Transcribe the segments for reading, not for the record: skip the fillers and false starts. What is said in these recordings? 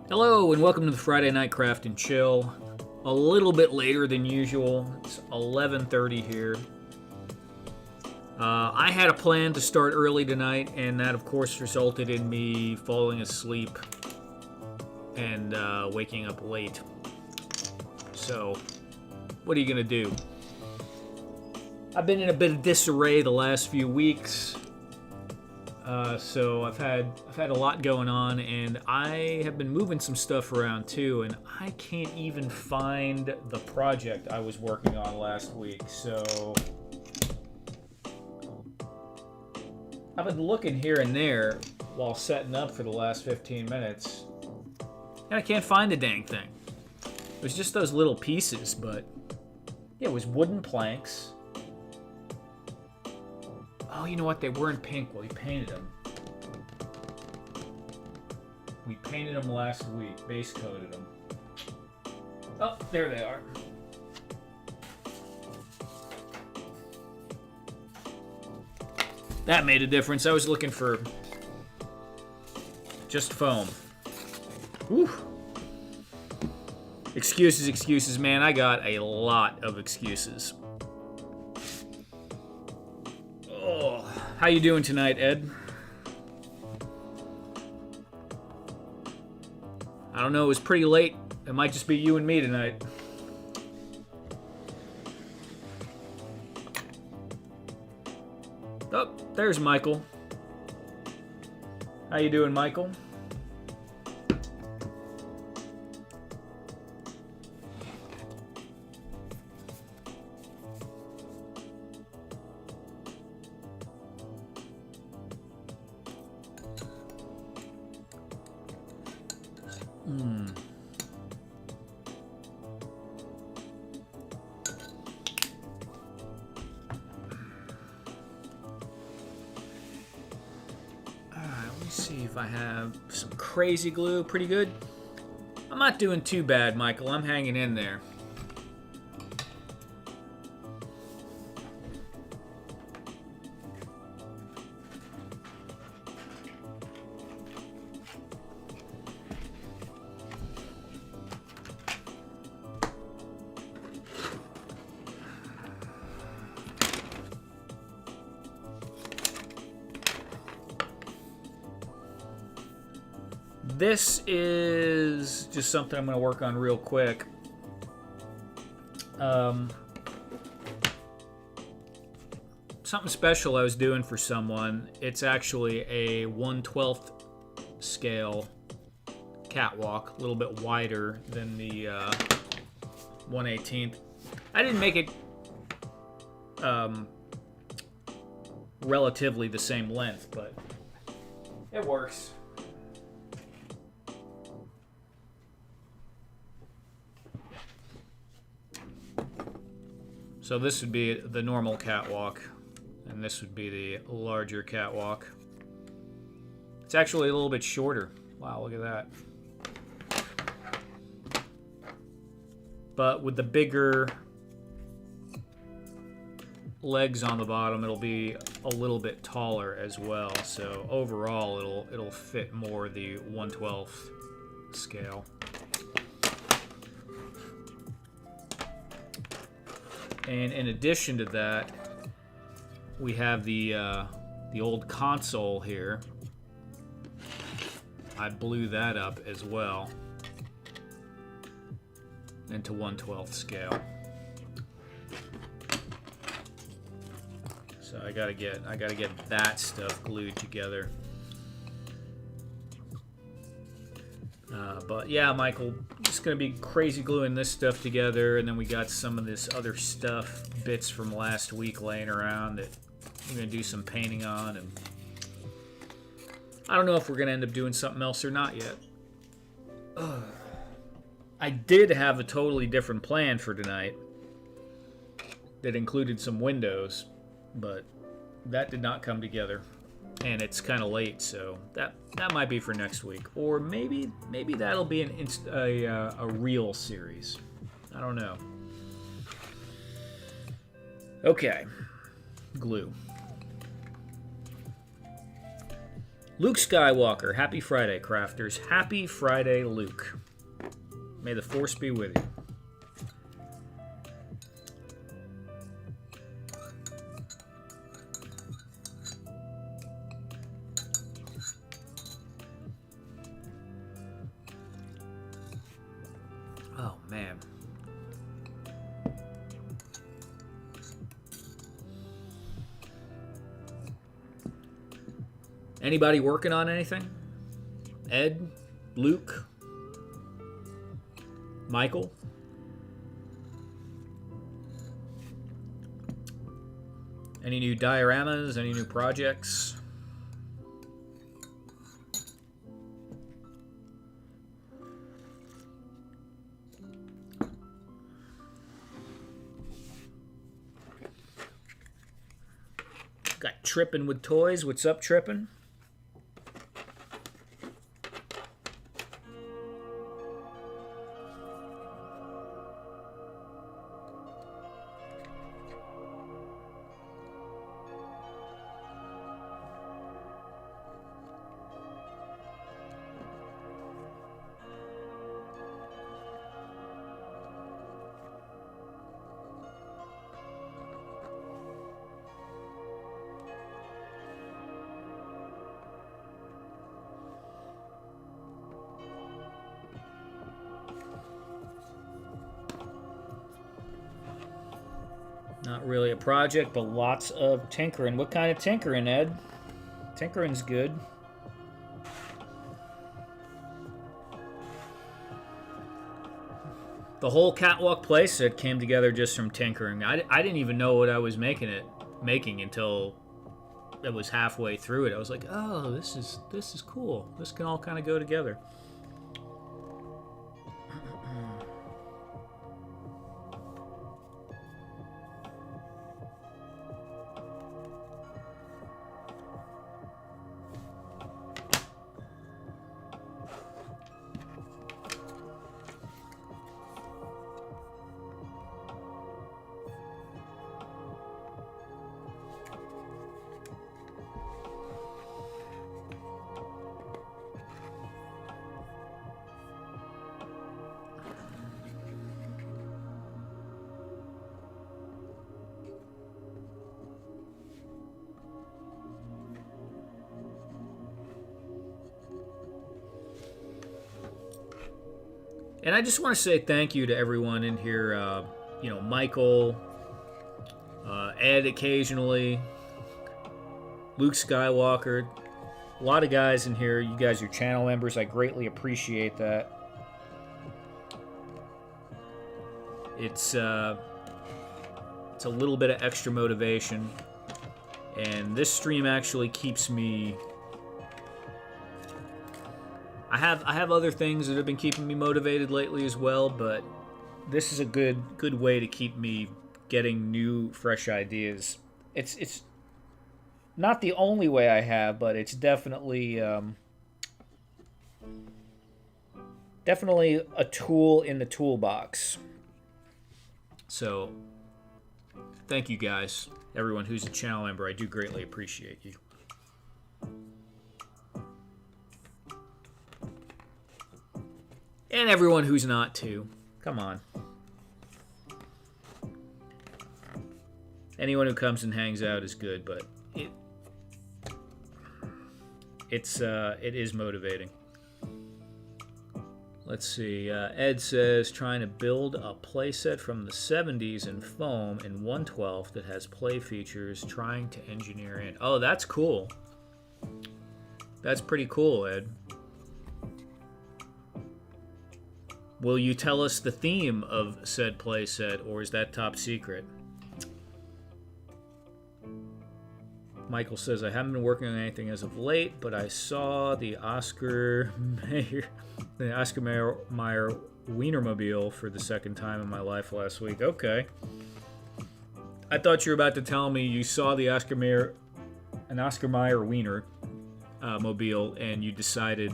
Hello and welcome to the Friday Night Craft and Chill. A little bit later than usual. It's 11:30 here. I had a plan to start early tonight, and that of course resulted in me falling asleep and waking up late. So, what are you gonna do? I've been in a bit of disarray the last few weeks. So I've had a lot going on, and I have been moving some stuff around too, and I can't even find the project I was working on last week. So I've been looking here and there while setting up for the last 15 minutes, and I can't find the dang thing. It was just those little pieces, but yeah, it was wooden planks. Oh, you know what? They weren't pink. Well, we painted them. We painted them last week. Base coated them. Oh, there they are. That made a difference. I was looking for just foam. Whew. Excuses, man. I got a lot of excuses. How you doing tonight, Ed? I don't know, it was pretty late. It might just be you and me tonight. Oh, there's Michael. How you doing, Michael? See if I have some crazy glue. Pretty good. I'm not doing too bad, Michael. I'm hanging in there. This is just something I'm going to work on real quick. Something special I was doing for someone. It's actually a 1/12 scale catwalk, a little bit wider than the 1/18. I didn't make it relatively the same length, but it works. So this would be the normal catwalk, and this would be the larger catwalk. It's actually a little bit shorter. Wow, look at that. But with the bigger legs on the bottom, it'll be a little bit taller as well. So overall, it'll fit more the 1/12 scale. And in addition to that, we have the old console here. I blew that up as well into 1/12 scale. So I gotta get that stuff glued together. But yeah, Michael, just gonna be crazy gluing this stuff together, and then we got some of this other stuff, bits from last week laying around that we're gonna do some painting on, and I don't know if we're gonna end up doing something else or not yet. I did have a totally different plan for tonight that included some windows, but that did not come together. And it's kind of late, so that might be for next week, or maybe that'll be a real series. I don't know. Okay, glue. Luke Skywalker. Happy Friday, crafters. Happy Friday, Luke. May the Force be with you. Oh, man. Anybody working on anything? Ed? Luke? Michael? Any new dioramas? Any new projects? Got Trippin' with Toys. What's up, Trippin'? Not really a project, but lots of tinkering. What kind of tinkering, Ed? Tinkering's good. The whole catwalk playset came together just from tinkering. I didn't even know what I was making until it was halfway through it. I was like, oh, this is cool. This can all kind of go together. And I just want to say thank you to everyone in here. Michael, Ed occasionally, Luke Skywalker. A lot of guys in here. You guys are channel members. I greatly appreciate that. It's a little bit of extra motivation. And this stream actually keeps me... I have other things that have been keeping me motivated lately as well, but this is a good way to keep me getting new, fresh ideas. It's not the only way I have, but it's definitely a tool in the toolbox. So, thank you guys, everyone who's a channel member. I do greatly appreciate you. And everyone who's not too. Come on. Anyone who comes and hangs out is good, but it is motivating. Let's see. Ed says trying to build a playset from the 70s in foam in 1/12 that has play features. Trying to engineer in. Oh, that's cool. That's pretty cool, Ed. Will you tell us the theme of said playset, or is that top secret? Michael says, I haven't been working on anything as of late, but I saw the Oscar Mayer Wienermobile for the second time in my life last week. Okay. I thought you were about to tell me you saw the Oscar Mayer Wiener mobile, and you decided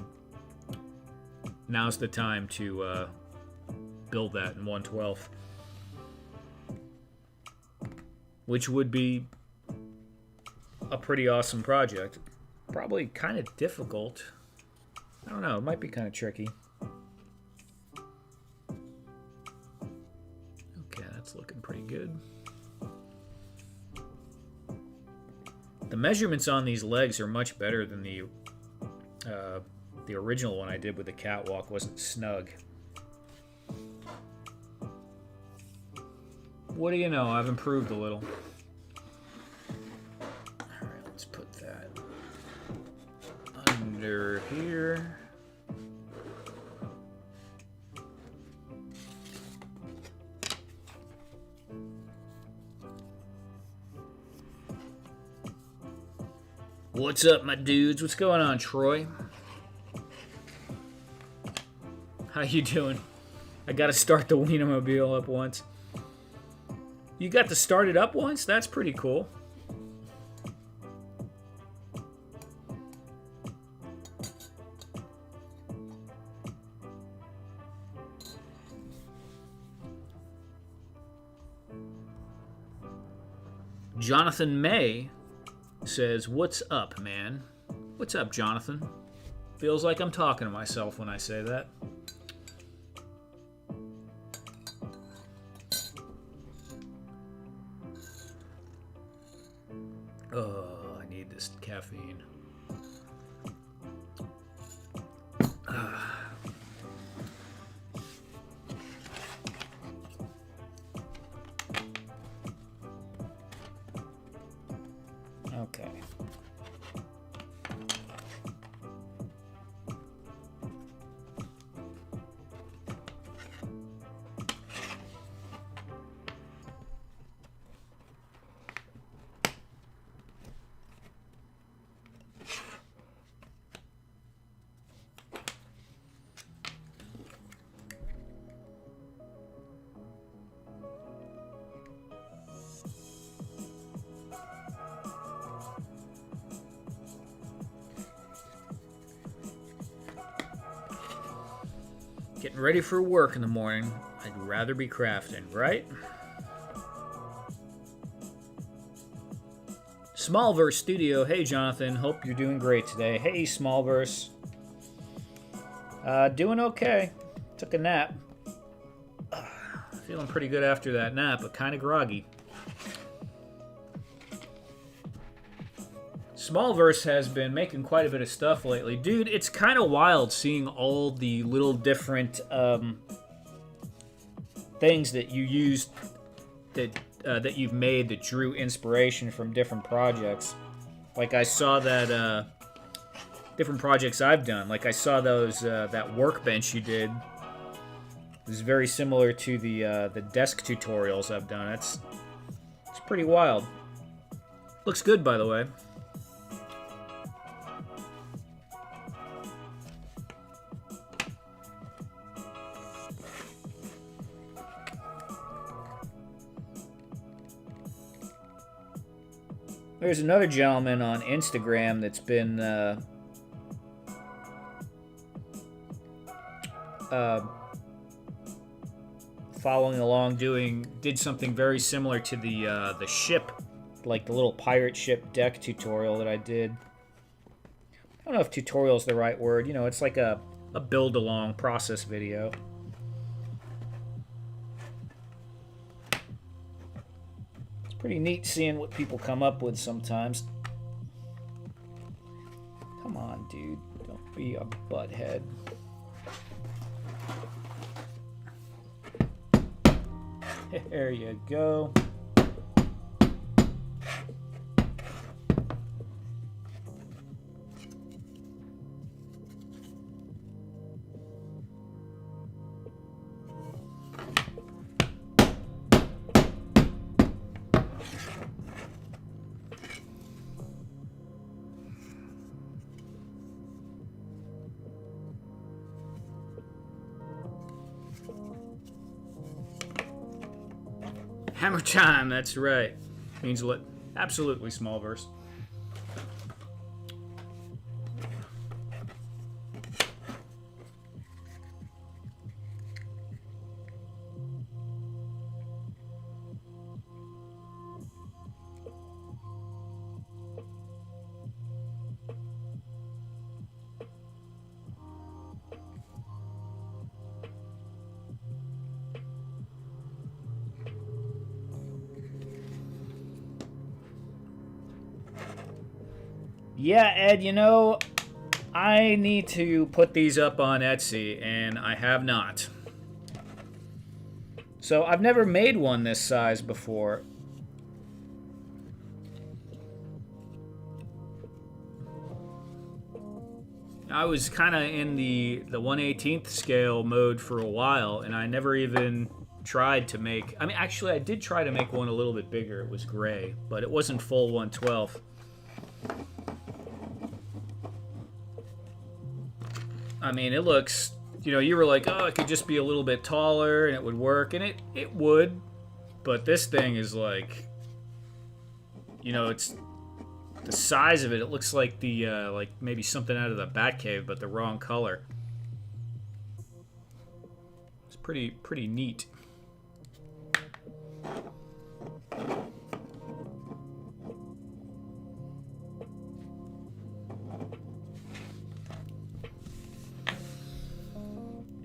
now's the time to build that in 1/12, which would be a pretty awesome project. probably kind of difficult. I don't know, it might be kind of tricky. Okay, that's looking pretty good. The measurements on these legs are much better than the original one I did with the catwalk. Wasn't snug. What do you know? I've improved a little. Alright, let's put that under here. What's up, my dudes? What's going on, Troy? How you doing? I gotta start the Wienermobile up once. You got to start it up once? That's pretty cool. Jonathan May says, "What's up, man?" What's up, Jonathan? Feels like I'm talking to myself when I say that. Oh, I need this caffeine. Okay. Getting ready for work in the morning. I'd rather be crafting, right? Smallverse Studio. Hey, Jonathan. Hope you're doing great today. Hey, Smallverse. Doing okay. Took a nap. Feeling pretty good after that nap, but kind of groggy. Smallverse has been making quite a bit of stuff lately. Dude, it's kind of wild seeing all the little different things that you used that you've made that drew inspiration from different projects. Like I saw that different projects I've done. Like I saw those that workbench you did. It was very similar to the desk tutorials I've done. It's pretty wild. Looks good, by the way. There's another gentleman on Instagram that's been following along, did something very similar to the ship, like the little pirate ship deck tutorial that I did. I don't know if tutorial is the right word. You know, it's like a build along process video. Pretty neat seeing what people come up with sometimes. Come on, dude. Don't be a butthead. There you go. Hammer time, that's right. Means what? Absolutely, Smallverse. Yeah, Ed, you know, I need to put these up on Etsy, and I have not. So I've never made one this size before. I was kind of in the 1/18th scale mode for a while, and I never even tried to make... I mean, actually, I did try to make one a little bit bigger. It was gray, but it wasn't full 1/12. I mean, it looks... You know, you were like, oh, it could just be a little bit taller, and it would work, and it would. But this thing is like... You know, it's... The size of it, it looks like the like maybe something out of the Batcave, but the wrong color. It's pretty neat.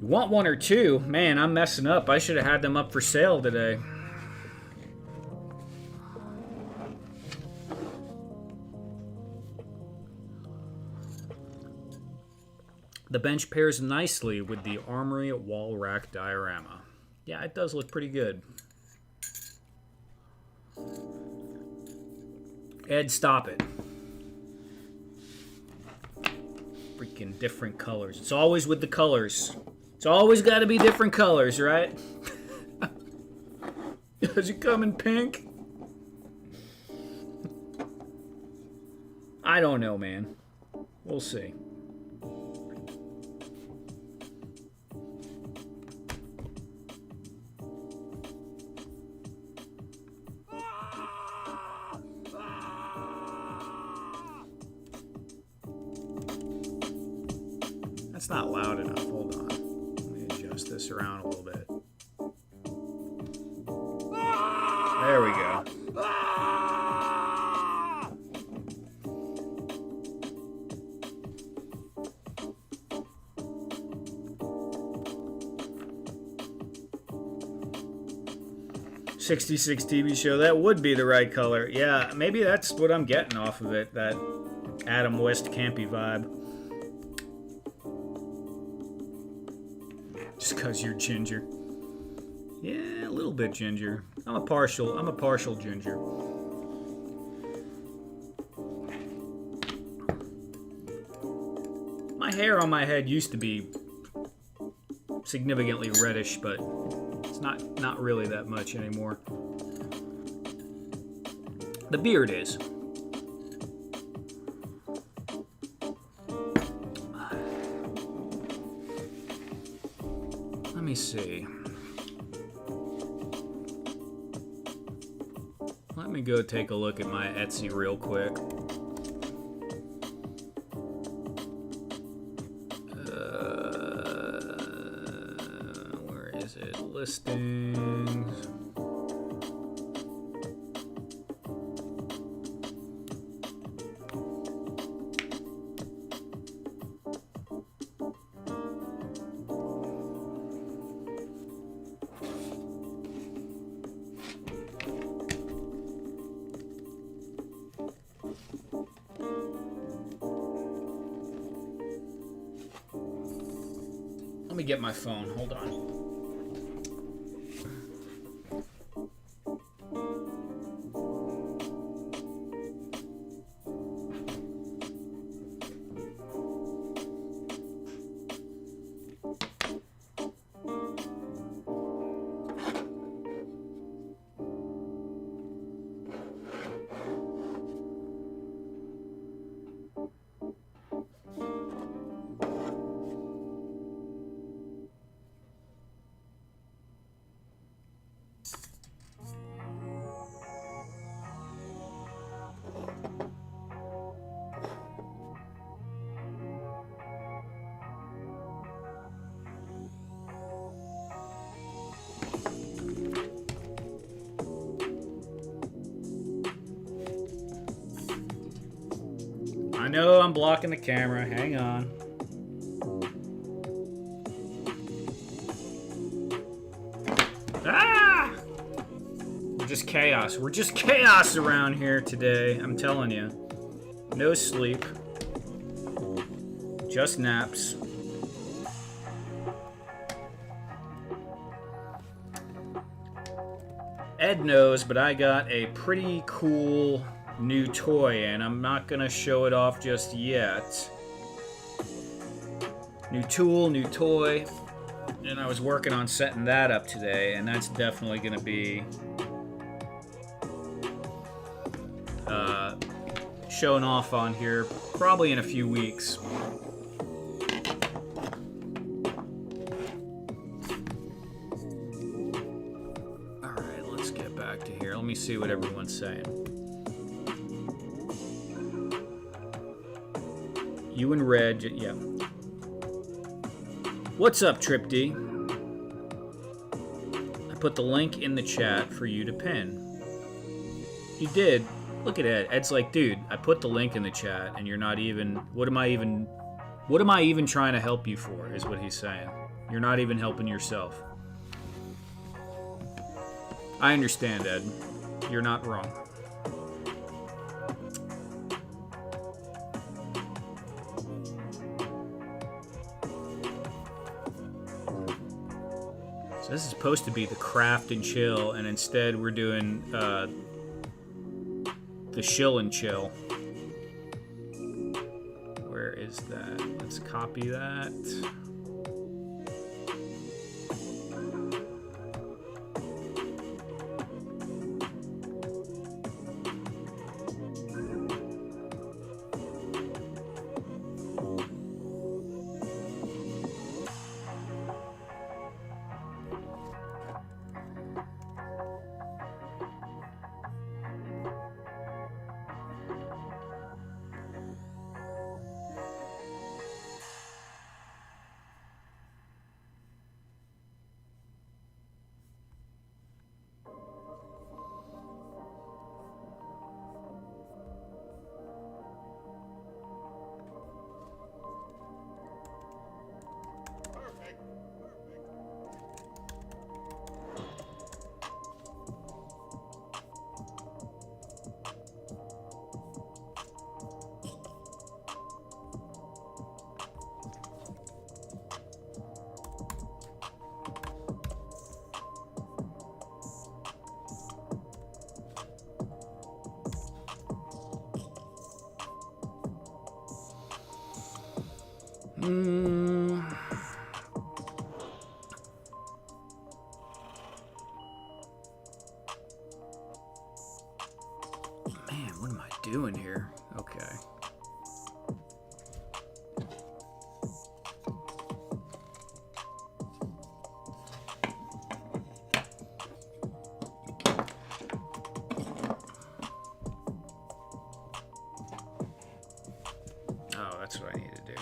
You want one or two? Man, I'm messing up. I should have had them up for sale today. The bench pairs nicely with the Armory wall rack diorama. Yeah, it does look pretty good. Ed, stop it. Freaking different colors. It's always with the colors. It's always got to be different colors, right? Does it come in pink? I don't know, man. We'll see. That's not loud enough. Hold on. Let me adjust this around a little bit. There we go. '66 TV show. That would be the right color. Yeah, maybe that's what I'm getting off of it. That Adam West campy vibe. Just because you're ginger. Yeah, a little bit ginger. I'm a partial ginger. My hair on my head used to be significantly reddish, but it's not really that much anymore. The beard is. Let me see. Let me go take a look at my Etsy real quick. Where is it? Listings. Let me get my phone. Hold on. I know I'm blocking the camera. Hang on. Ah! We're just chaos. We're just chaos around here today. I'm telling you. No sleep. Just naps. Ed knows, but I got a pretty cool new toy, and I'm not gonna show it off just yet. New tool, new toy, and I was working on setting that up today, and that's definitely gonna be showing off on here probably in a few weeks. Alright, let's get back to here. Let me see what everyone's saying. You and Red, yeah. What's up, Trip D? I put the link in the chat for you to pin. You did. Look at Ed. Ed's like, dude, I put the link in the chat and you're not even... What am I even trying to help you for, is what he's saying. You're not even helping yourself. I understand, Ed. You're not wrong. So this is supposed to be the craft and chill, and instead we're doing the shill and chill. Where is that? Let's copy that. Man, what am I doing here? Okay. Oh, that's what I need to do.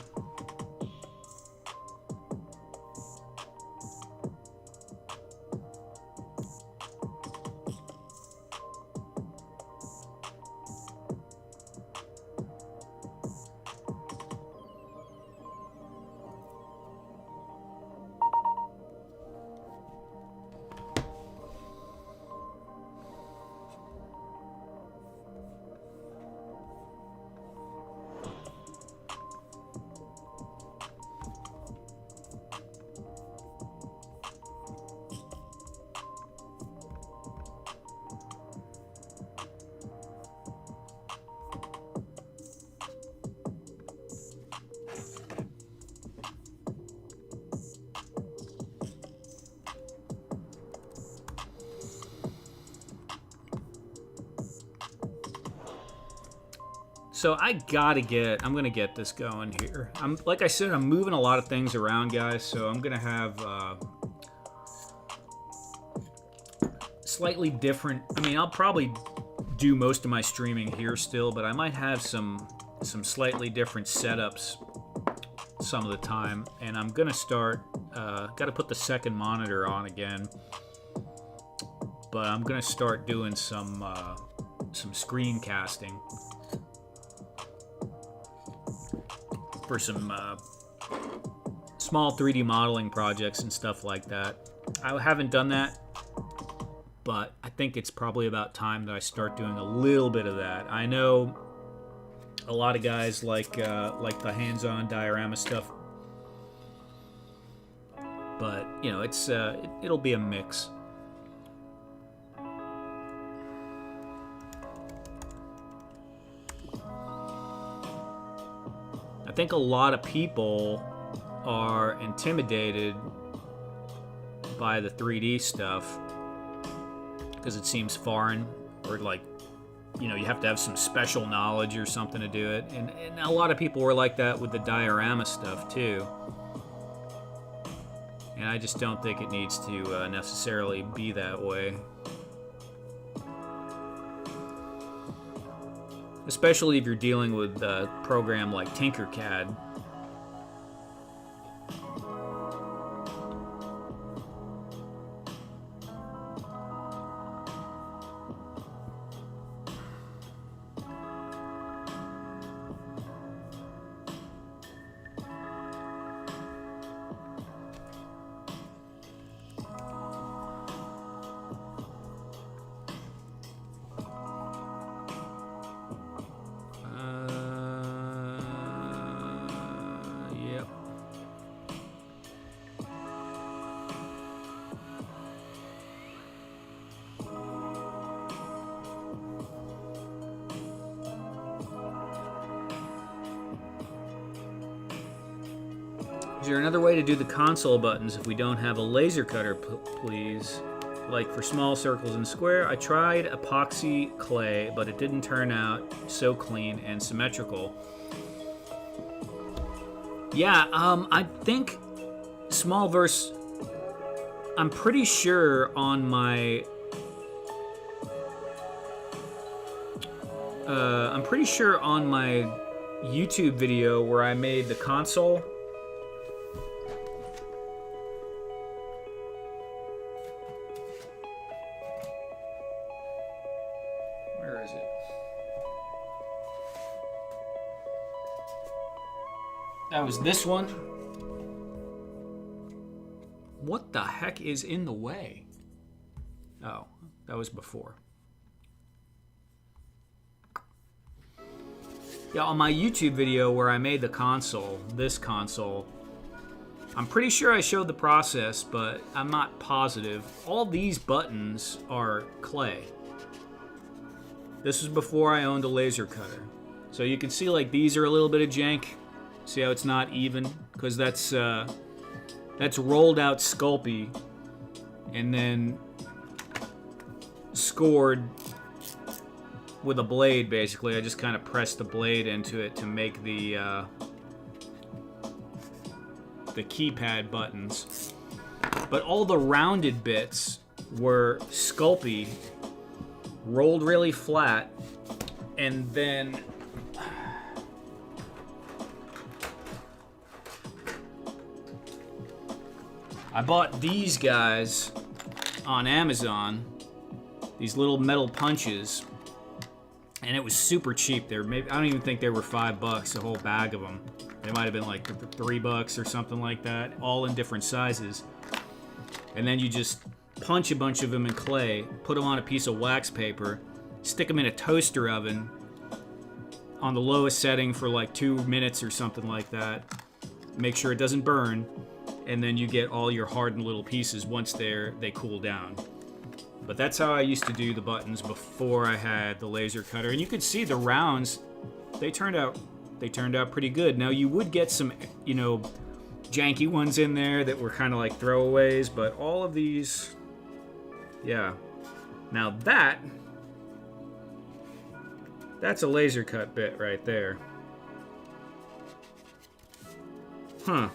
So I'm gonna get this going here. Like I said, I'm moving a lot of things around, guys, so I'm gonna have slightly different, I'll probably do most of my streaming here still, but I might have some slightly different setups some of the time, and I'm gonna start, gotta put the second monitor on again, but I'm gonna start doing some screencasting for some small 3D modeling projects and stuff like that. I haven't done that, but I think it's probably about time that I start doing a little bit of that. I know A lot of guys like the hands-on diorama stuff. But, you know, it'll be a mix. I think a lot of people are intimidated by the 3D stuff because it seems foreign, or like, you know, you have to have some special knowledge or something to do it. And a lot of people were like that with the diorama stuff too. And I just don't think it needs to necessarily be that way. Especially if you're dealing with a program like Tinkercad. Yep. Is there another way to do the console buttons if we don't have a laser cutter, please? Like for small circles and square, I tried epoxy clay, but it didn't turn out so clean and symmetrical. Yeah, I think Smallverse, I'm pretty sure on my YouTube video where I made the console, that was this one. What the heck is in the way? Oh, that was before. Yeah, on my YouTube video where I made the console, this console, I'm pretty sure I showed the process, but I'm not positive. All these buttons are clay. This was before I owned a laser cutter. So you can see like these are a little bit of jank. See how it's not even? Because that's rolled out Sculpey and then scored with a blade, basically. I just kind of pressed the blade into it to make the keypad buttons. But all the rounded bits were Sculpey, rolled really flat, and then I bought these guys on Amazon, these little metal punches, and it was super cheap. I don't even think they were $5, a whole bag of them. They might have been like $3 or something like that, all in different sizes. And then you just punch a bunch of them in clay, put them on a piece of wax paper, stick them in a toaster oven on the lowest setting for like 2 minutes or something like that. Make sure it doesn't burn. And then you get all your hardened little pieces once they cool down. But that's how I used to do the buttons before I had the laser cutter. And you could see the rounds, they turned out pretty good. Now you would get some, you know, janky ones in there that were kind of like throwaways, but all of these, yeah. Now that's a laser cut bit right there. Huh.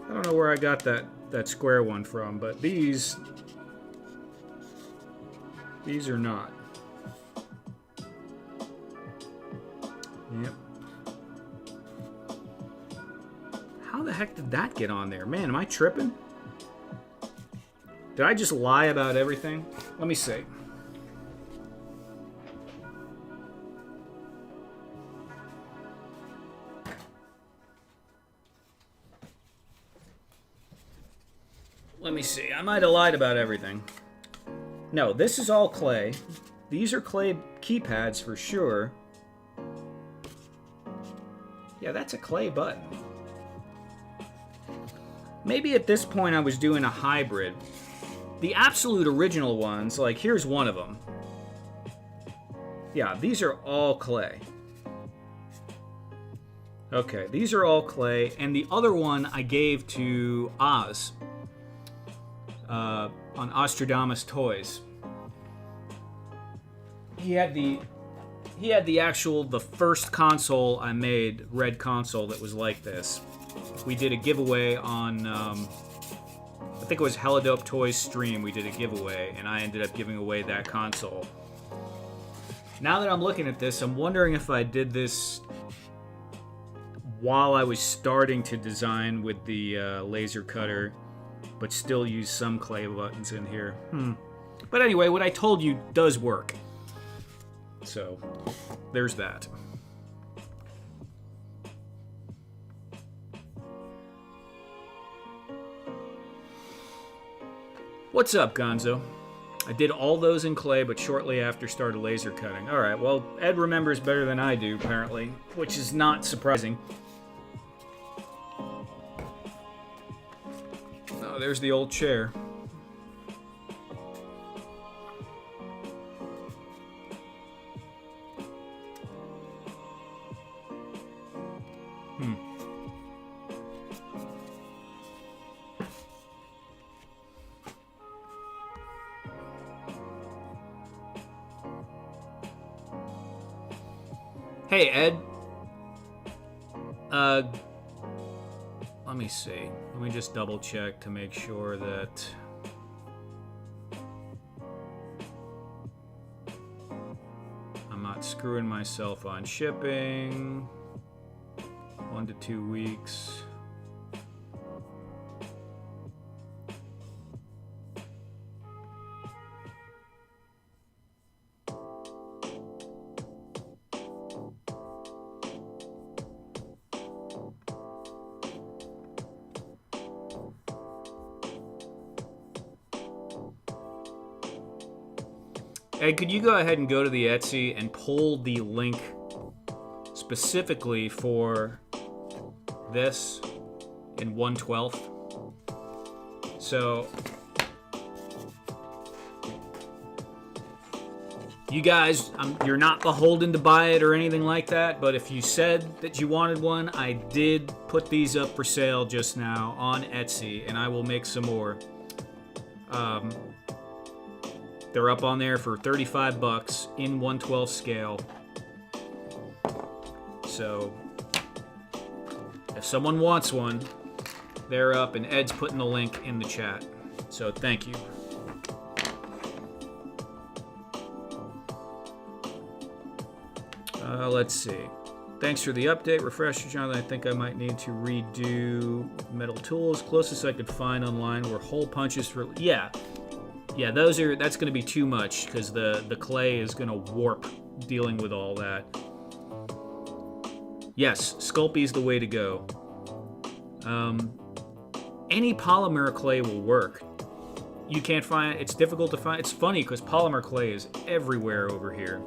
I don't know where I got that square one from, but these are not. Yep. How the heck did that get on there? Man, am I tripping? Did I just lie about everything? Let me see. Let me see. I might have lied about everything. No, this is all clay. These are clay keypads for sure. Yeah, that's a clay button. Maybe at this point I was doing a hybrid. The absolute original ones, like here's one of them. Yeah, these are all clay. Okay, these are all clay, and the other one I gave to Oz on Ostradamus Toys. He had the first console I made, red console that was like this. We did a giveaway on, I think it was Helidope Toys stream. We did a giveaway, and I ended up giving away that console. Now that I'm looking at this, I'm wondering if I did this while I was starting to design with the laser cutter, but still use some clay buttons in here. But anyway, what I told you does work. So, there's that. What's up, Gonzo? I did all those in clay, but shortly after started laser cutting. Alright, well, Ed remembers better than I do, apparently, which is not surprising. Oh, there's the old chair. Hey, Ed. Let me see. Let me just double check to make sure that... I'm not screwing myself on shipping. 1 to 2 weeks. Ed, could you go ahead and go to the Etsy and pull the link specifically for this in 1/12? So, you guys, you're not beholden to buy it or anything like that, but if you said that you wanted one, I did put these up for sale just now on Etsy, and I will make some more. They're up on there for $35 in 1/12 scale. So, if someone wants one, they're up, and Ed's putting the link in the chat. So, thank you. Let's see. Thanks for the update. Refresher, Jonathan. I think I might need to redo metal tools. Closest I could find online were hole punches for... Yeah, that's going to be too much because the clay is going to warp dealing with all that. Yes, Sculpey's the way to go. Any polymer clay will work. You can't find... It's difficult to find... It's funny because polymer clay is everywhere over here.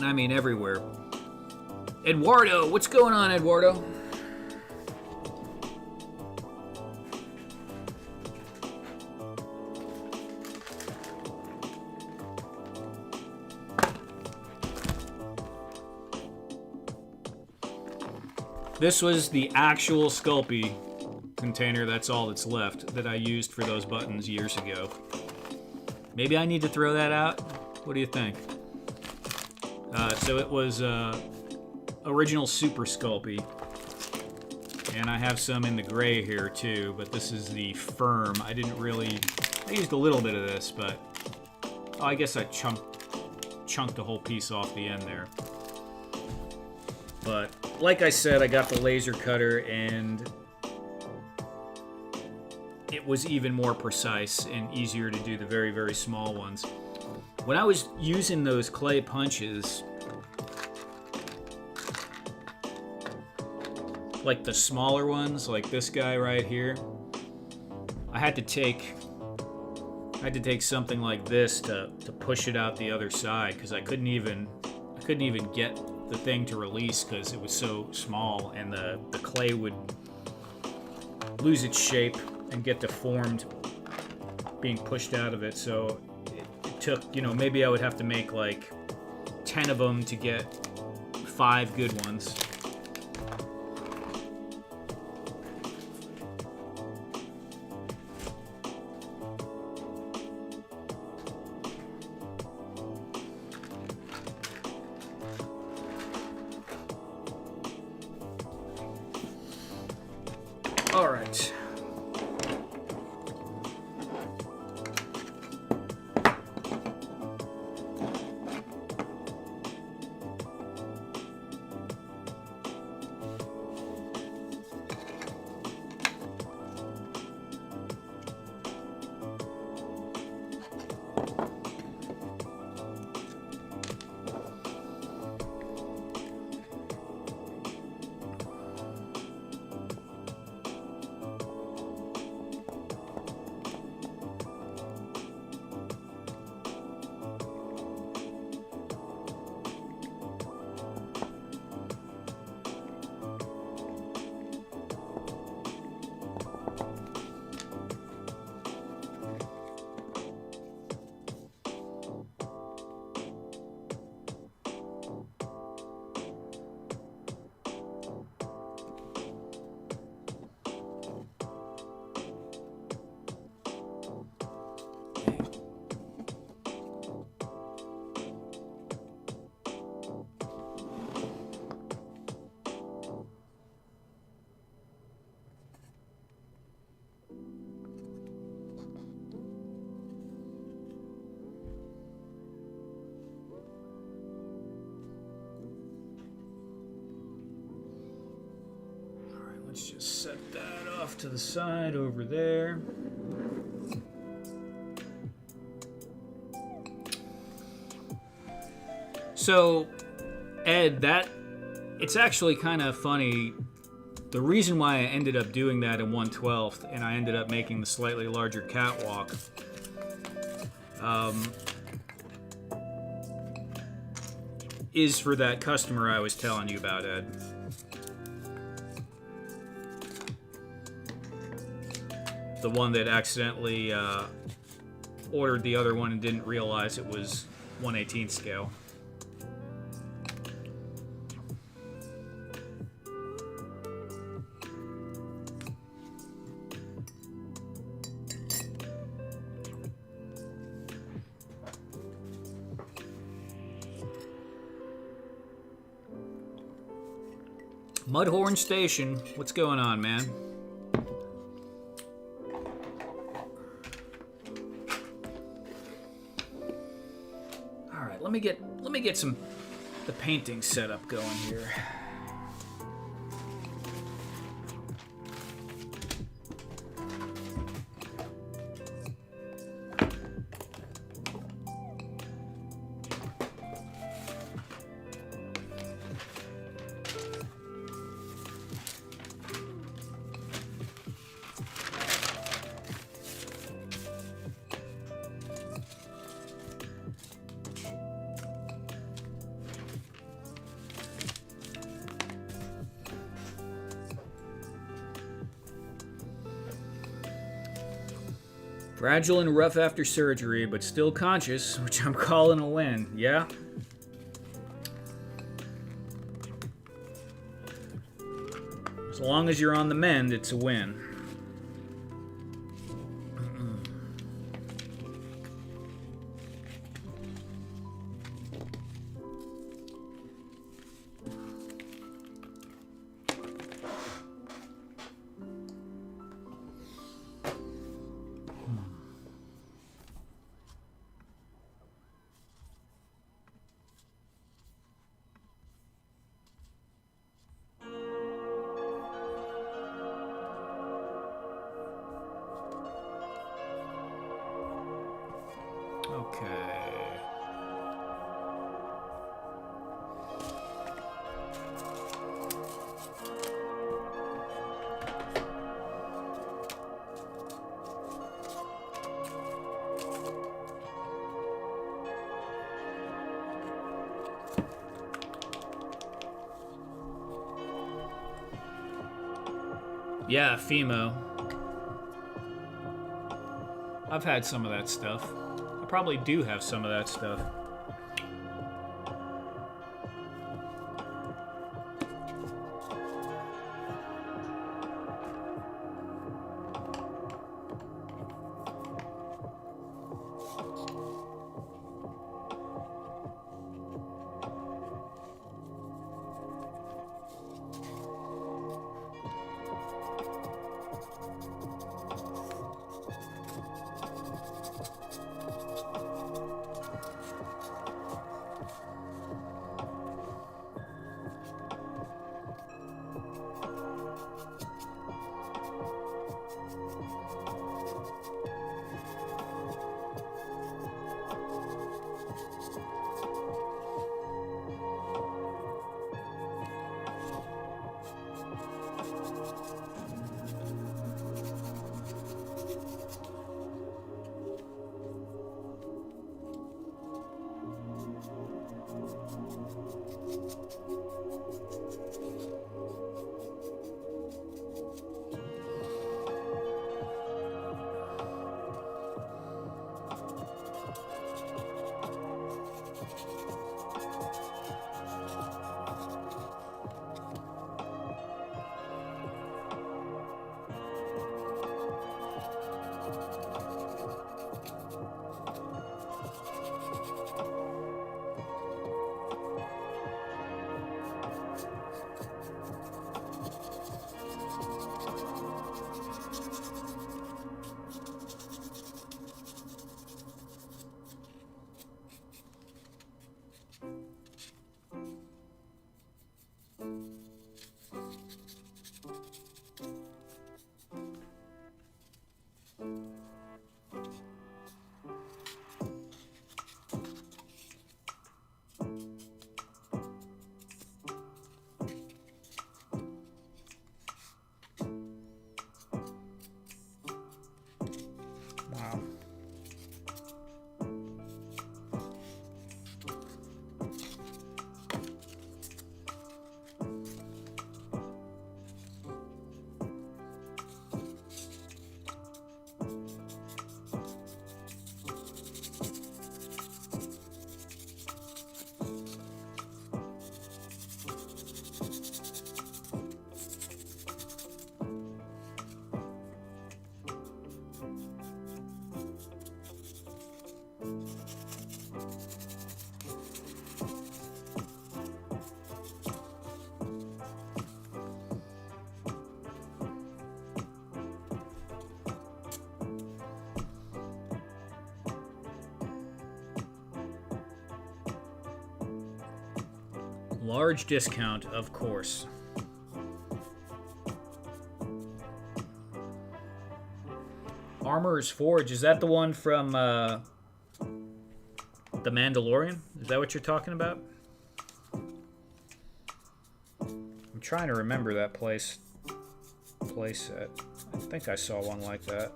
I mean everywhere. Eduardo, what's going on, Eduardo? This was the actual Sculpey container. That's all that's left that I used for those buttons years ago. Maybe I need to throw that out? What do you think? So it was original Super Sculpey, and I have some in the gray here too, but this is the firm. I used a little bit of this, but I guess I chunked a whole piece off the end there. But like I said, I got the laser cutter, and it was even more precise and easier to do the very, very small ones. When I was using those clay punches, like the smaller ones, like this guy right here, I had to take something like this to push it out the other side, because I couldn't even get the thing to release because it was so small, and the clay would lose its shape and get deformed being pushed out of it. So it took, maybe I would have to make like 10 of them to get 5 good ones. All right. Let's just set that off to the side over there. So, Ed, it's actually kind of funny. The reason why I ended up doing that in 1/12 and I ended up making the slightly larger catwalk is for that customer I was telling you about, Ed. The one that accidentally ordered the other one and didn't realize it was 1/18 scale. Mudhorn Station, what's going on, man? Let me get the painting setup going here. Fragile and rough after surgery, but still conscious, which I'm calling a win. Yeah? As long as you're on the mend, it's a win. Okay. Yeah, Fimo. I've had some of that stuff. I probably do have some of that stuff. Wow. Large discount, of course. Armorer's Forge, is that the one from The Mandalorian? Is that what you're talking about? I'm trying to remember that place set. I think I saw one like that.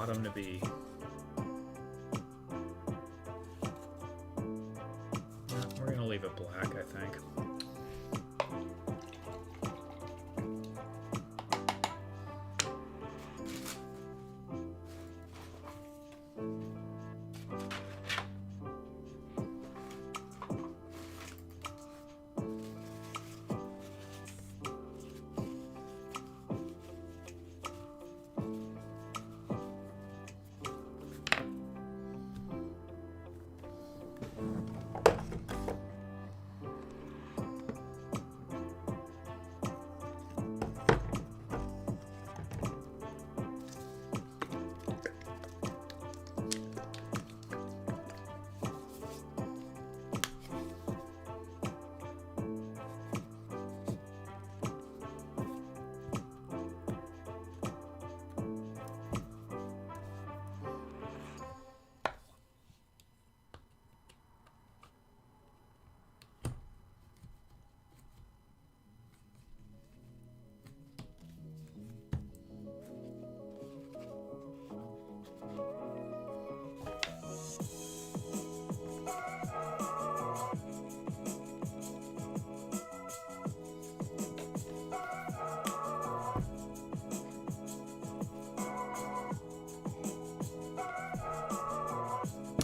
Them to be. We're gonna leave it black, I think.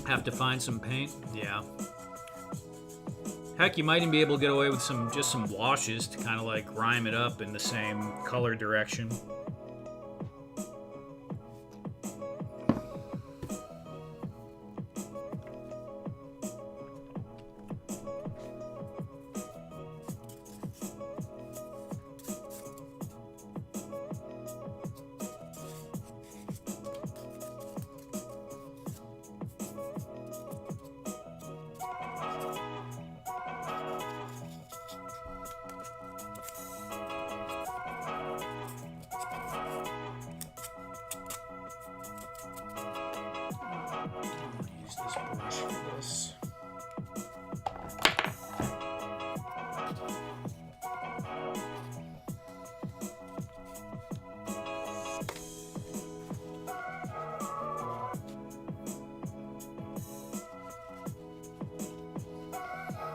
Have to find some paint? Yeah. Heck, you might even be able to get away with just some washes to kind of like rhyme it up in the same color direction. Use this brush for this.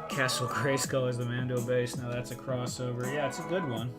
Castle Grayskull is the Mando base. Now that's a crossover. Yeah, it's a good one.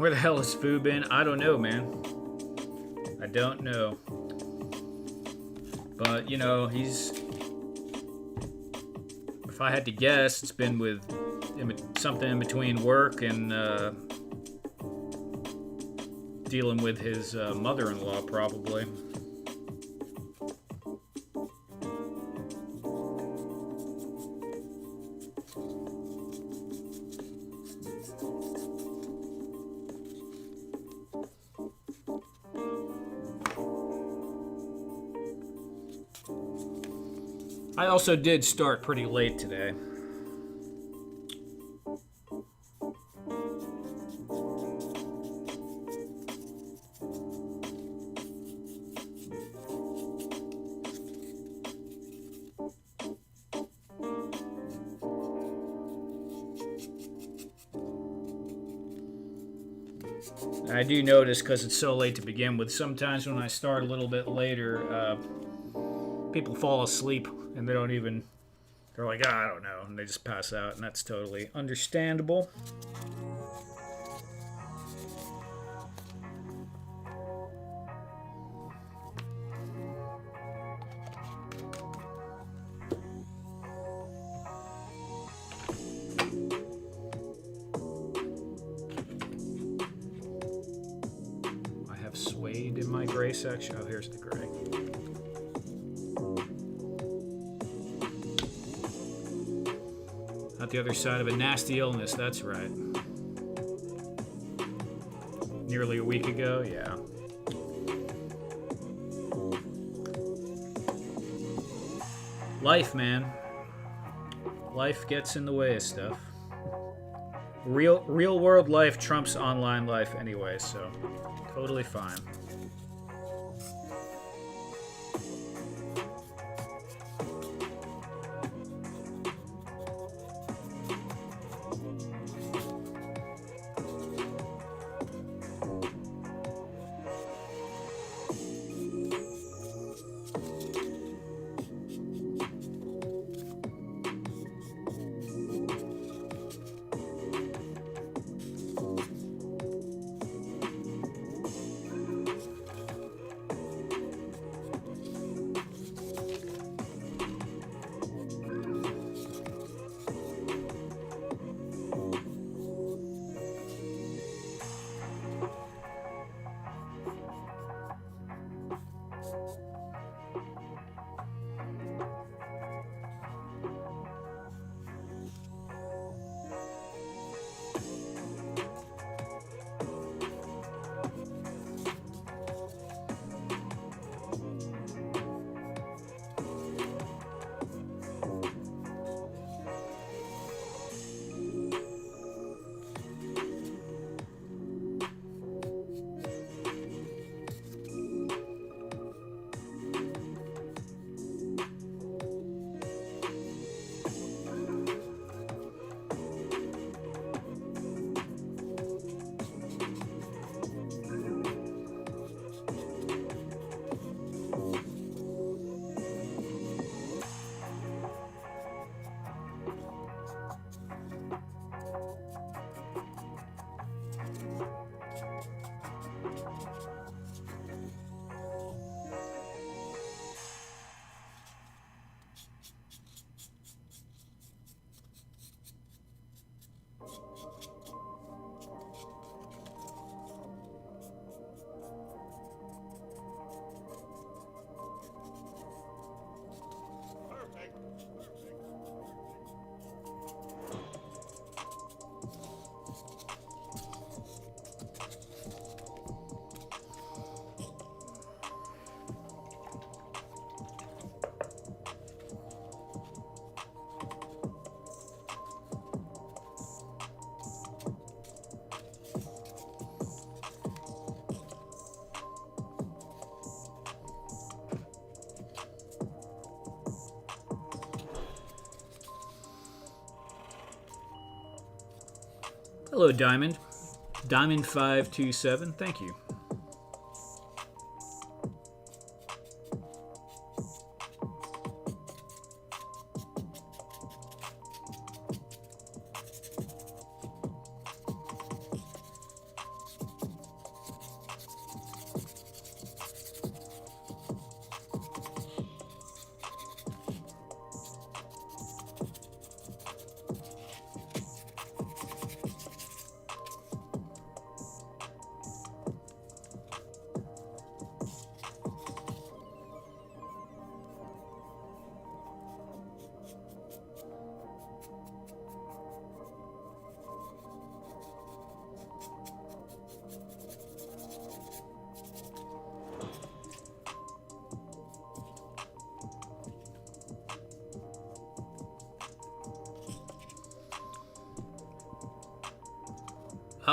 Where the hell has Fu been? I don't know, man. I don't know. But, you know, he's... If I had to guess, it's been with something in between work and dealing with his mother-in-law, probably. I also did start pretty late today. I do notice, because it's so late to begin with, sometimes when I start a little bit later, people fall asleep and they don't even, they're like, I don't know, and they just pass out, and that's totally understandable. I have suede in my gray section. Oh, here's the gray. Not the other side of a nasty illness, that's right. Nearly a week ago, yeah. Life, man. Life gets in the way of stuff. Real world life trumps online life anyway, so totally fine. Hello, Diamond. Diamond527, thank you.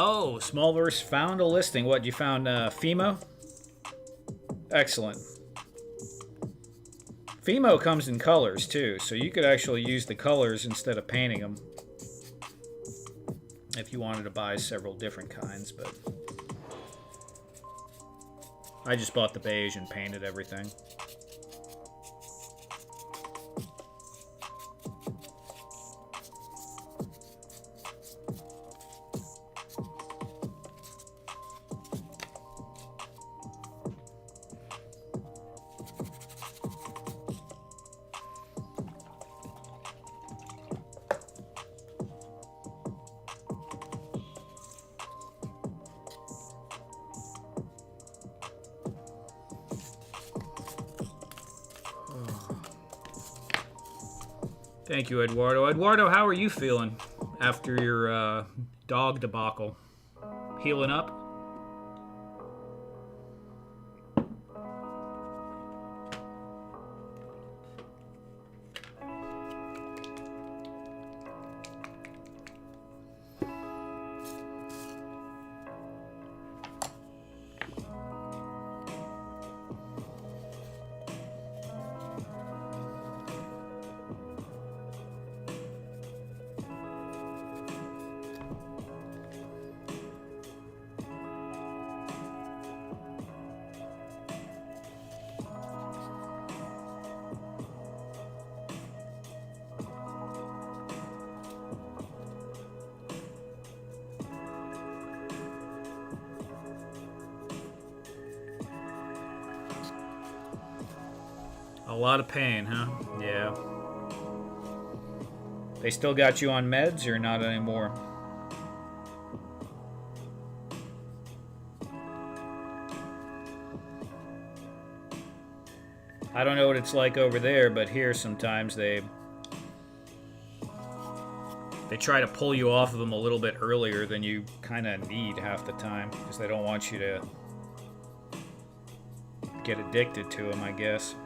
Oh, Smallverse found a listing. What, you found Fimo? Excellent. Fimo comes in colors too, so you could actually use the colors instead of painting them if you wanted to buy several different kinds, but I just bought the beige and painted everything. Thank you, Eduardo. Eduardo, how are you feeling after your dog debacle? Healing up? A lot of pain, huh? Yeah. They still got you on meds or not anymore? I don't know what it's like over there, but here sometimes they try to pull you off of them a little bit earlier than you kind of need half the time because they don't want you to get addicted to them, I guess.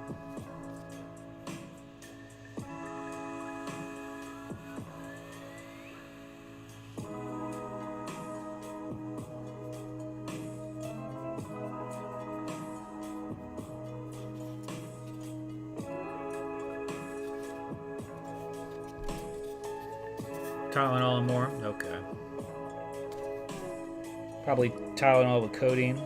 Tylenol and more? Okay. Probably Tylenol with codeine.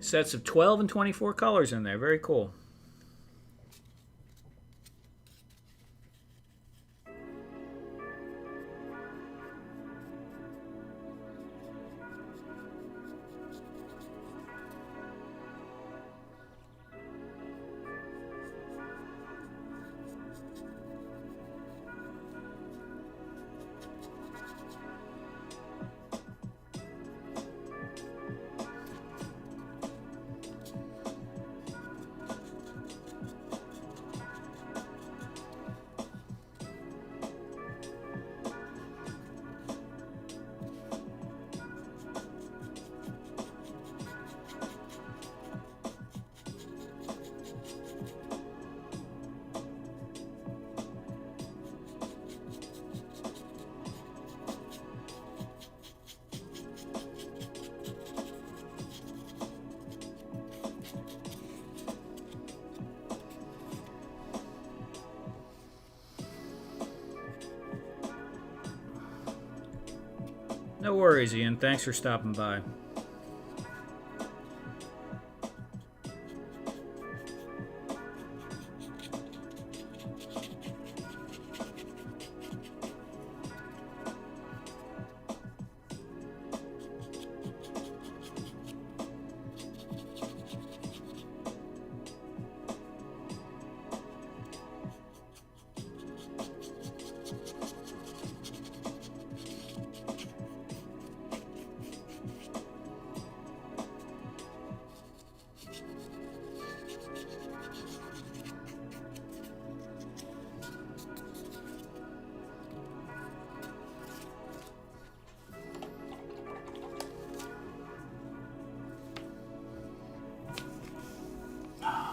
Sets of 12 and 24 colors in there. Very cool. No worries, Ian. Thanks for stopping by.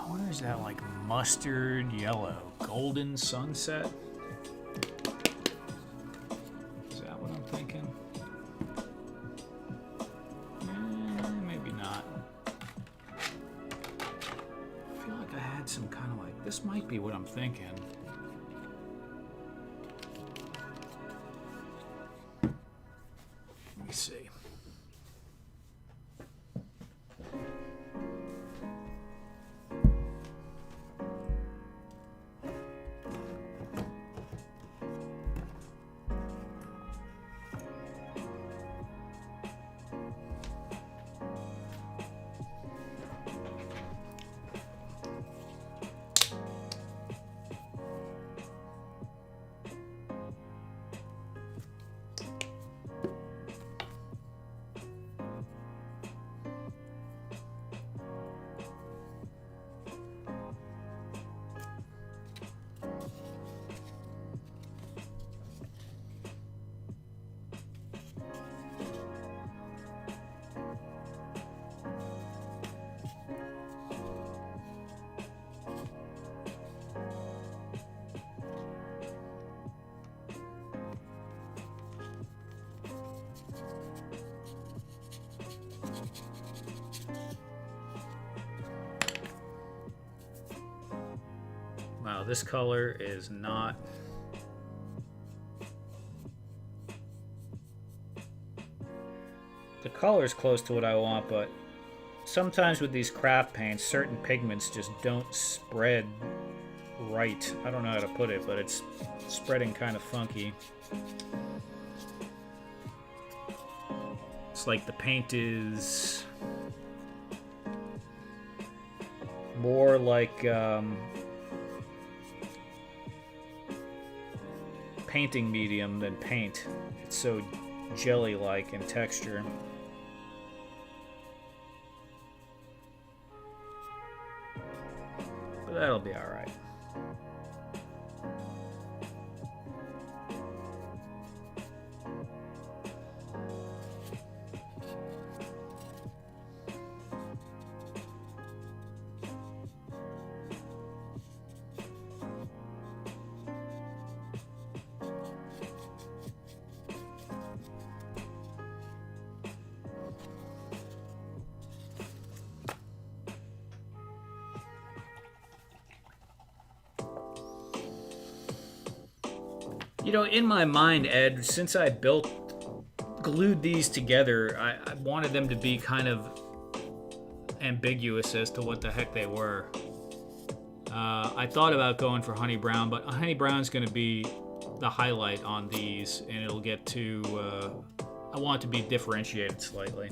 What is that, like mustard yellow? Golden sunset? Is that what I'm thinking? Maybe not. I feel like I had some kind of like, this might be what I'm thinking. Let me see. Wow, this color is not... The color is close to what I want, but sometimes with these craft paints, certain pigments just don't spread right. I don't know how to put it, but it's spreading kind of funky. It's like the paint is more like painting medium than paint. It's so jelly-like in texture. But that'll be all right. You know, in my mind, Ed, since I glued these together, I wanted them to be kind of ambiguous as to what the heck they were. I thought about going for honey brown, but honey brown's going to be the highlight on these, and it'll get to... I want it to be differentiated slightly.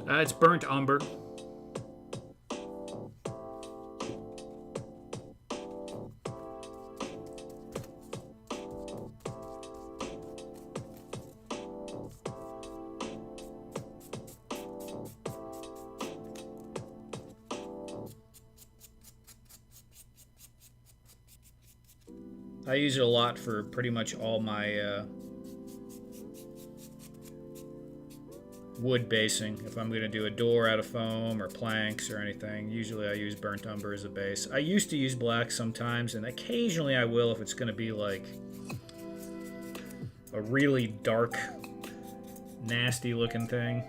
It's burnt umber. I use it a lot for pretty much all my wood basing. If I'm going to do a door out of foam or planks or anything, usually I use burnt umber as a base. I used to use black sometimes, and occasionally I will if it's going to be like a really dark, nasty looking thing.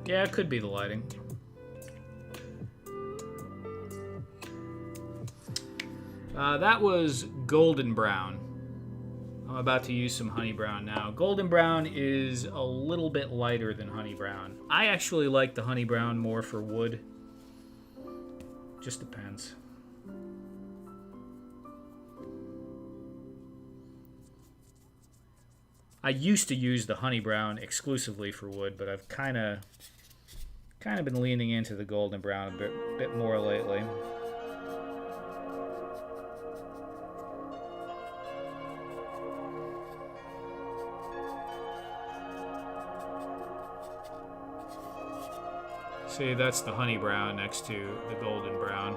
Yeah, it could be the lighting. That was golden brown. I'm about to use some honey brown now. Golden brown is a little bit lighter than honey brown. I actually like the honey brown more for wood. Just depends. I used to use the honey brown exclusively for wood, but I've kind of been leaning into the golden brown a bit more lately. See, that's the honey brown next to the golden brown.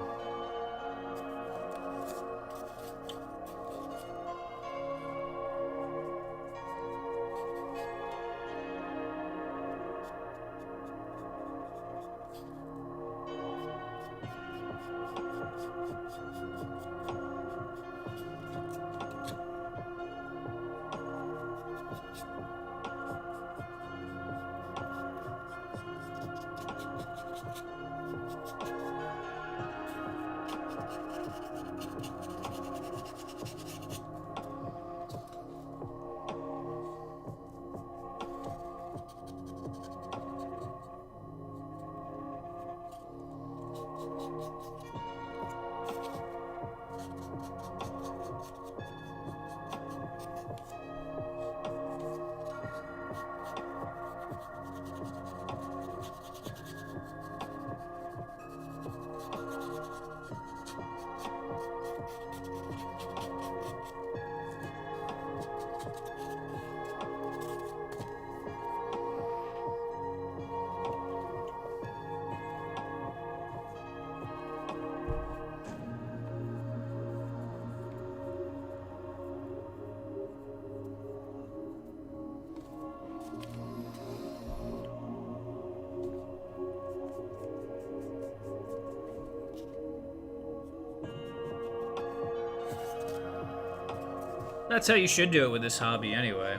That's how you should do it with this hobby anyway.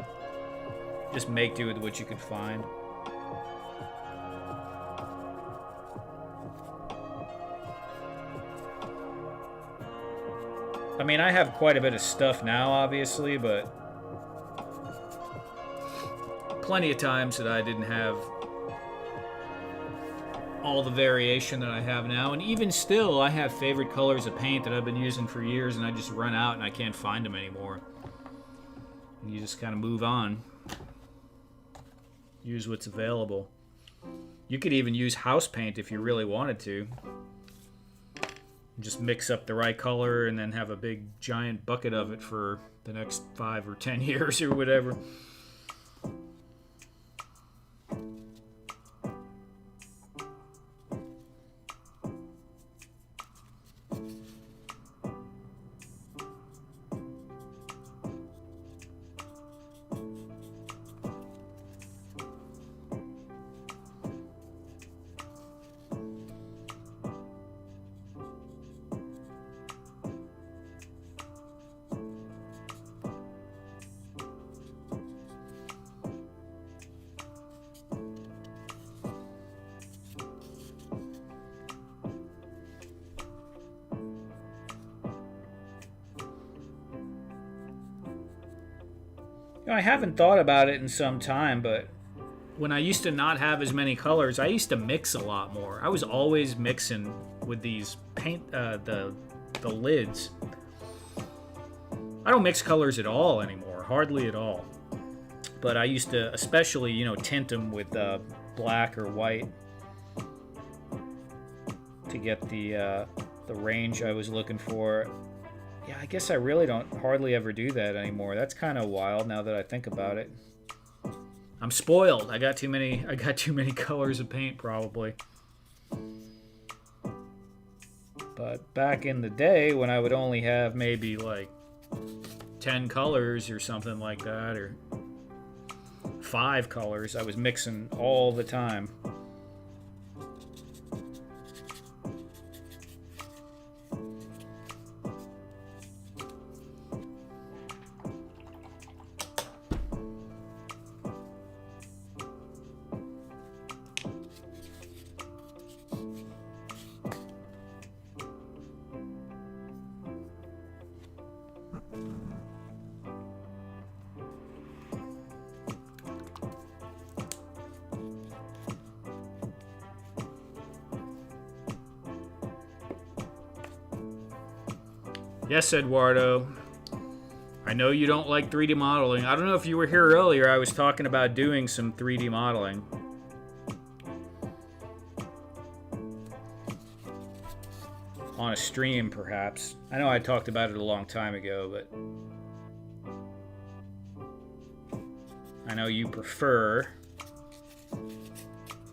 Just make do with what you can find. I mean, I have quite a bit of stuff now, obviously, but plenty of times that I didn't have all the variation that I have now. And even still, I have favorite colors of paint that I've been using for years, and I just run out and I can't find them anymore. And you just kind of move on. Use what's available. You could even use house paint if you really wanted to. Just mix up the right color and then have a big giant bucket of it for the next 5 or 10 years or whatever. I haven't thought about it in some time, but when I used to not have as many colors, I used to mix a lot more. I was always mixing with these paint, the lids. I don't mix colors at all anymore, hardly at all. But I used to, especially, tint them with black or white to get the range I was looking for. Yeah, I guess I really don't hardly ever do that anymore. That's kind of wild now that I think about it. I'm spoiled. I got too many colors of paint probably. But back in the day when I would only have maybe like 10 colors or something like that, or 5 colors, I was mixing all the time. Yes, Eduardo. I know you don't like 3D modeling. I don't know if you were here earlier. I was talking about doing some 3D modeling. On a stream, perhaps. I know I talked about it a long time ago, but I know you prefer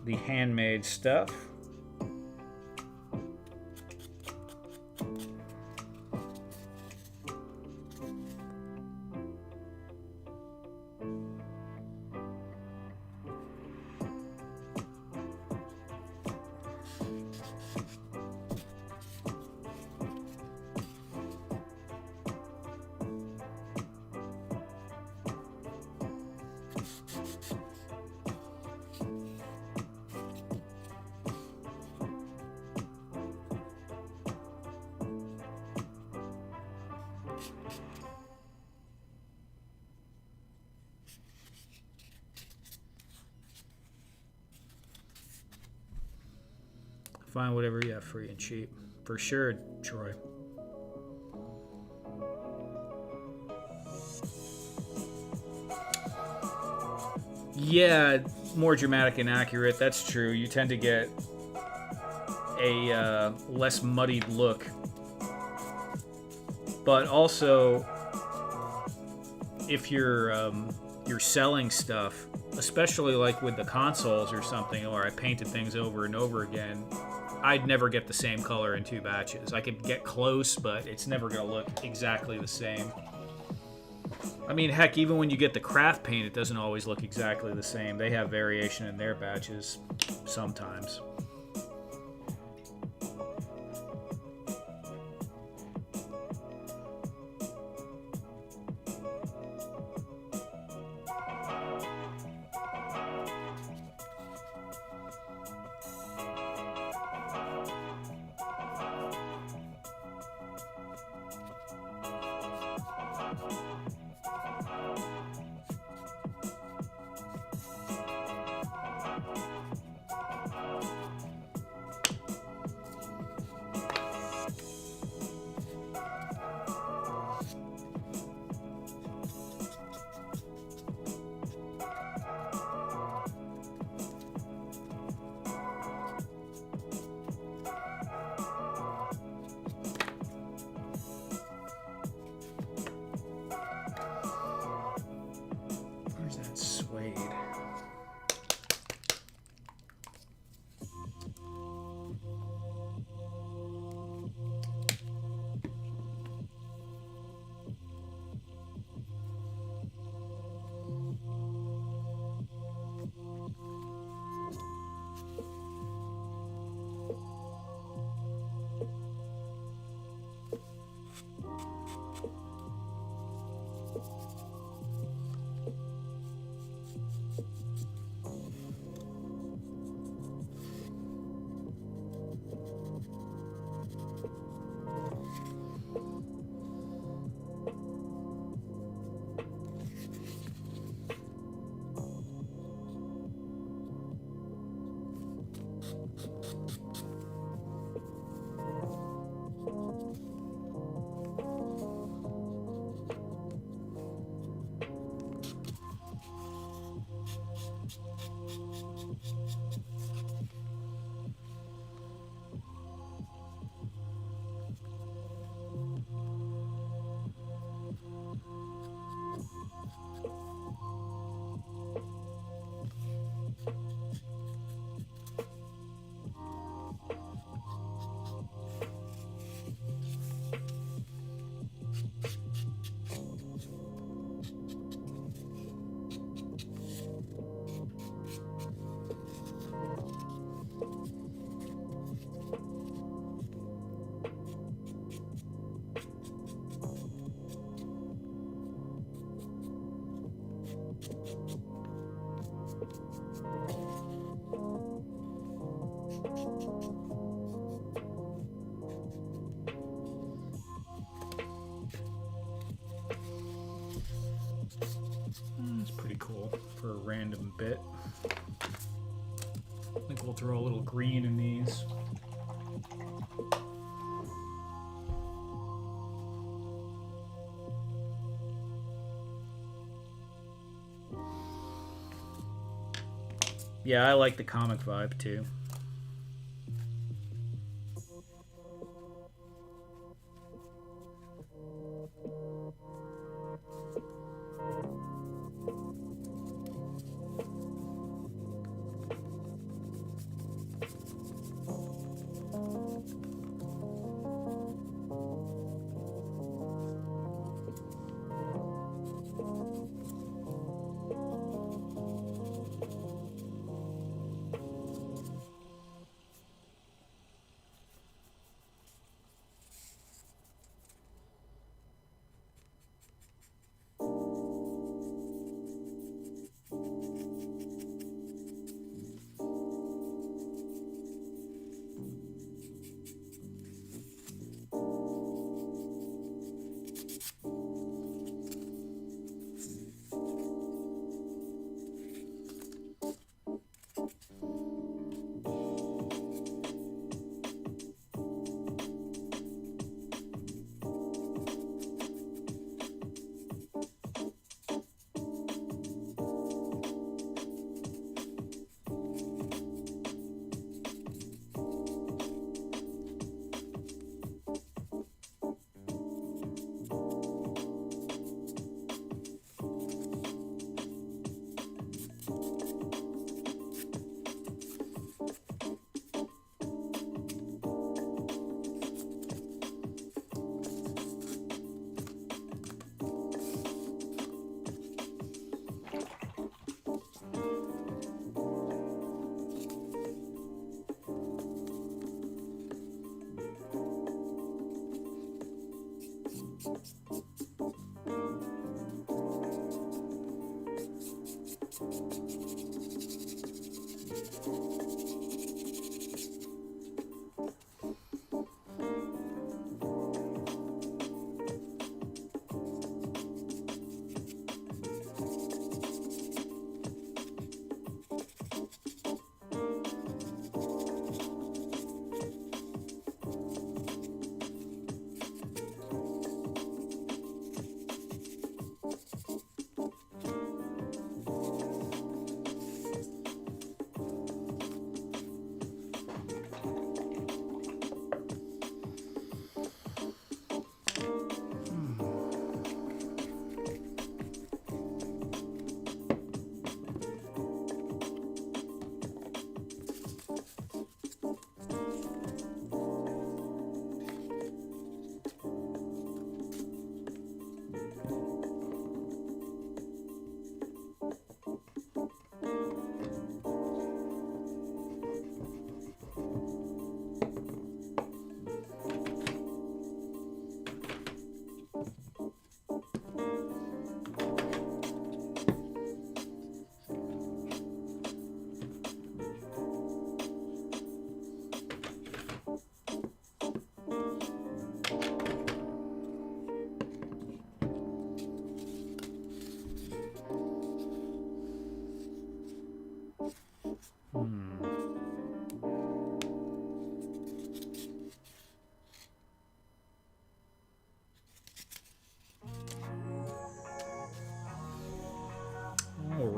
the handmade stuff. Find whatever you have free and cheap. For sure, Troy. Yeah, more dramatic and accurate. That's true. You tend to get a less muddied look. But also, if you're selling stuff, especially like with the consoles or something, or I painted things over and over again, I'd never get the same color in 2 batches. I could get close, but it's never going to look exactly the same. I mean, heck, even when you get the craft paint, it doesn't always look exactly the same. They have variation in their batches sometimes. suede. That's pretty cool for a random bit. I think we'll throw a little green in these. Yeah, I like the comic vibe too.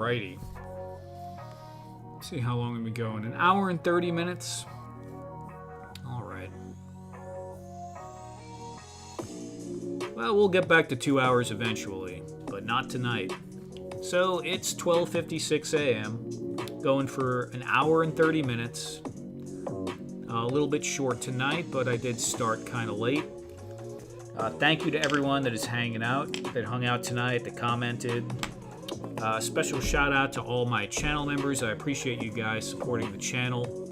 Alrighty. Let's see how long we've been going. An hour and 30 minutes. Alright. Well, we'll get back to 2 hours eventually, but not tonight. So it's 12:56 a.m. Going for an hour and 30 minutes. A little bit short tonight, but I did start kind of late. Thank you to everyone that is hanging out, that hung out tonight, that commented. Special shout out to all my channel members. I appreciate you guys supporting the channel.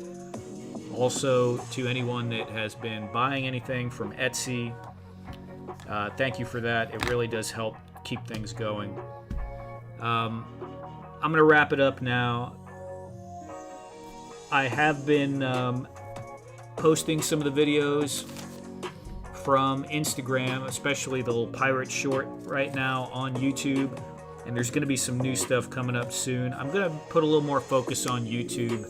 Also to anyone that has been buying anything from Etsy. Thank you for that. It really does help keep things going. I'm going to wrap it up now. I have been posting some of the videos from Instagram, especially the little pirate short right now on YouTube. And there's going to be some new stuff coming up soon. I'm going to put a little more focus on YouTube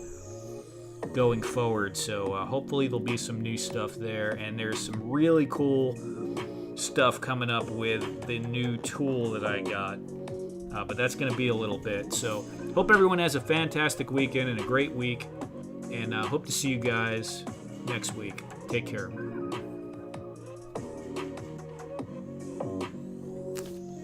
going forward. So hopefully there'll be some new stuff there. And there's some really cool stuff coming up with the new tool that I got. But that's going to be a little bit. So hope everyone has a fantastic weekend and a great week. And hope to see you guys next week. Take care.